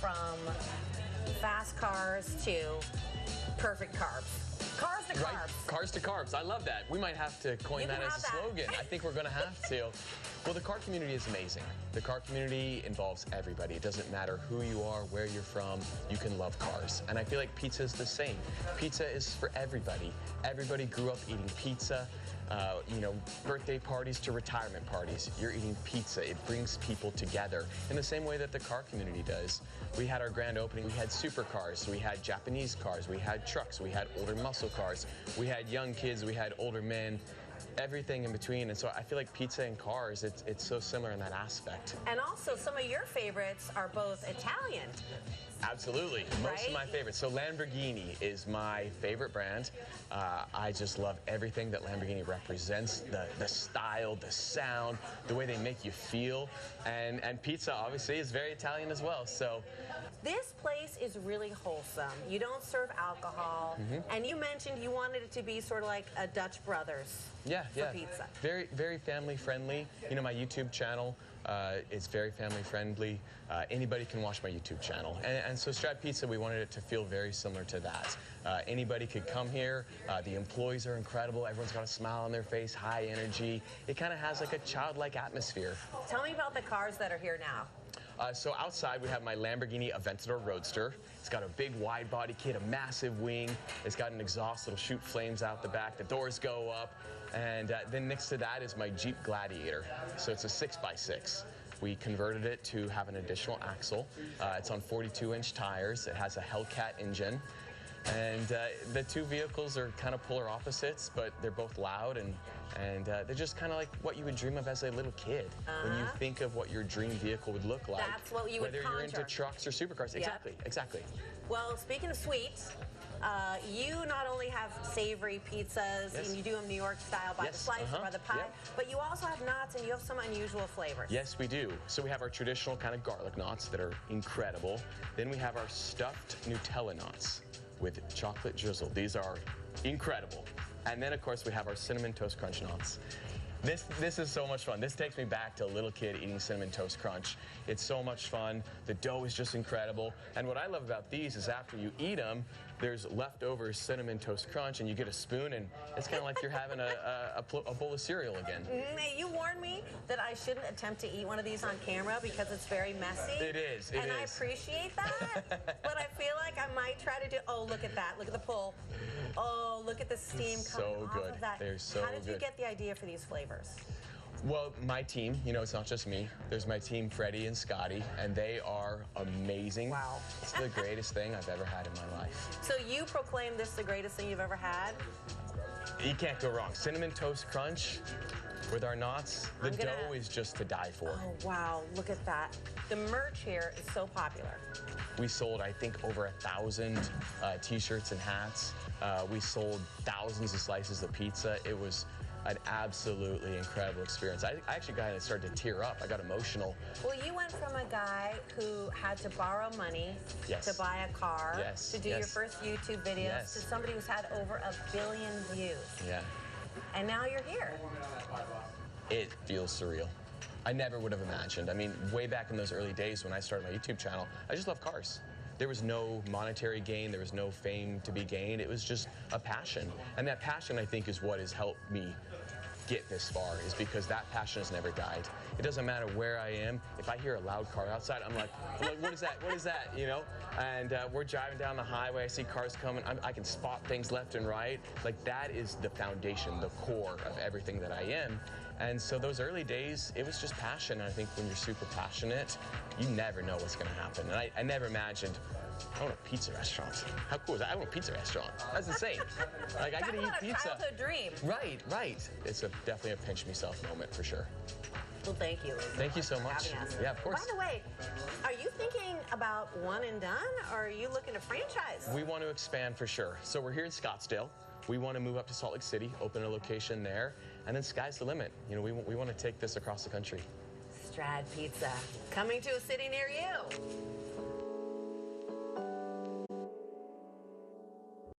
from fast cars to perfect carbs. Cars to carbs. Right. Cars to carbs. I love that. We might have to coin that as a slogan. I think we're going to have to. Well, the car community is amazing. The car community involves everybody. It doesn't matter who you are, where you're from, you can love cars. And I feel like pizza is the same. Pizza is for everybody. Everybody grew up eating pizza. You know, birthday parties to retirement parties. You're eating pizza. It brings people together in the same way that the car community does. We had our grand opening. We had supercars. We had Japanese cars. We had trucks. We had older muscle cars. We had young kids. We had older men. Everything in between. And so I feel like pizza and cars, it's so similar in that aspect. And also some of your favorites are both Italian. Absolutely. Most of my favorites. So Lamborghini is my favorite brand. I just love everything that Lamborghini represents, the style, the sound, the way they make you feel. And pizza, obviously, is very Italian as well. So this place is really wholesome. You don't serve alcohol. And you mentioned you wanted it to be sort of like a Dutch Brothers. Yeah, for pizza. Very, very family friendly. You know, my YouTube channel is very family friendly. Anybody can watch my YouTube channel. And so Strad Pizza, we wanted it to feel very similar to that. Anybody could come here. The employees are incredible. Everyone's got a smile on their face, high energy. It kind of has like a childlike atmosphere. Tell me about the cars that are here now. So outside we have my Lamborghini Aventador Roadster. It's got a big wide body kit, a massive wing. It's got an exhaust that'll shoot flames out the back. The doors go up. And then next to that is my Jeep Gladiator. So it's a 6x6. We converted it to have an additional axle. It's on 42-inch tires. It has a Hellcat engine. And the two vehicles are kind of polar opposites, but they're both loud, and they're just kind of like what you would dream of as a little kid when you think of what your dream vehicle would look like. That's what you would conjure. Whether you're into trucks or supercars. Yep. Exactly, exactly. Well, speaking of sweets, you not only have savory pizzas, and you do them New York style by the slice or by the pie, but you also have knots and you have some unusual flavors. Yes, we do. So we have our traditional kind of garlic knots that are incredible. Then we have our stuffed Nutella knots with chocolate drizzle. These are incredible. And then, of course, we have our Cinnamon Toast Crunch knots. This is so much fun. This takes me back to a little kid eating Cinnamon Toast Crunch. It's so much fun. The dough is just incredible. And what I love about these is after you eat them, there's leftover Cinnamon Toast Crunch, and you get a spoon, and it's kind of like you're having a bowl of cereal again. Hey, you warned me that I shouldn't attempt to eat one of these on camera because it's very messy. It is. And I appreciate that, but I feel like I might try to do, oh, look at that. Look at the pull. Oh, look at the steam coming off of that. They're so good. How did you get the idea for these flavors? Well, my team, you know, it's not just me. There's my team, Freddy and Scotty, and they are amazing. Wow. It's the greatest thing I've ever had in my life. So you proclaim this the greatest thing you've ever had? You can't go wrong. Cinnamon Toast Crunch with our knots. The dough is just to die for. Oh, wow. Look at that. The merch here is so popular. We sold, I think, over 1,000 T-shirts and hats. We sold thousands of slices of pizza. It was an absolutely incredible experience. I actually got to start to tear up. I got emotional. Well, you went from a guy who had to borrow money to buy a car, to do your first YouTube videos, to somebody who's had over 1 billion views. Yeah. And now you're here. It feels surreal. I never would have imagined. I mean, way back in those early days when I started my YouTube channel, I just loved cars. There was no monetary gain. There was no fame to be gained. It was just a passion. And that passion, I think, is what has helped me get this far, is because that passion has never died. It doesn't matter where I am. If I hear a loud car outside, I'm like, what is that? What is that? You know? And we're driving down the highway. I see cars coming. I can spot things left and right. Like, that is the foundation, the core of everything that I am. And so those early days, it was just passion. And I think when you're super passionate, you never know what's going to happen. And I never imagined, I want a pizza restaurant. How cool is that? I want a pizza restaurant. That's insane. Like, I get to eat pizza. Childhood dream. Right, right. It's definitely a pinch myself moment for sure. Well, thank you. Thank you so much. Yeah, of course. By the way, are you thinking about one and done, or are you looking to franchise? We want to expand for sure. So we're here in Scottsdale. We want to move up to Salt Lake City, open a location there, and then sky's the limit. You know, we want to take this across the country. Strad Pizza, coming to a city near you.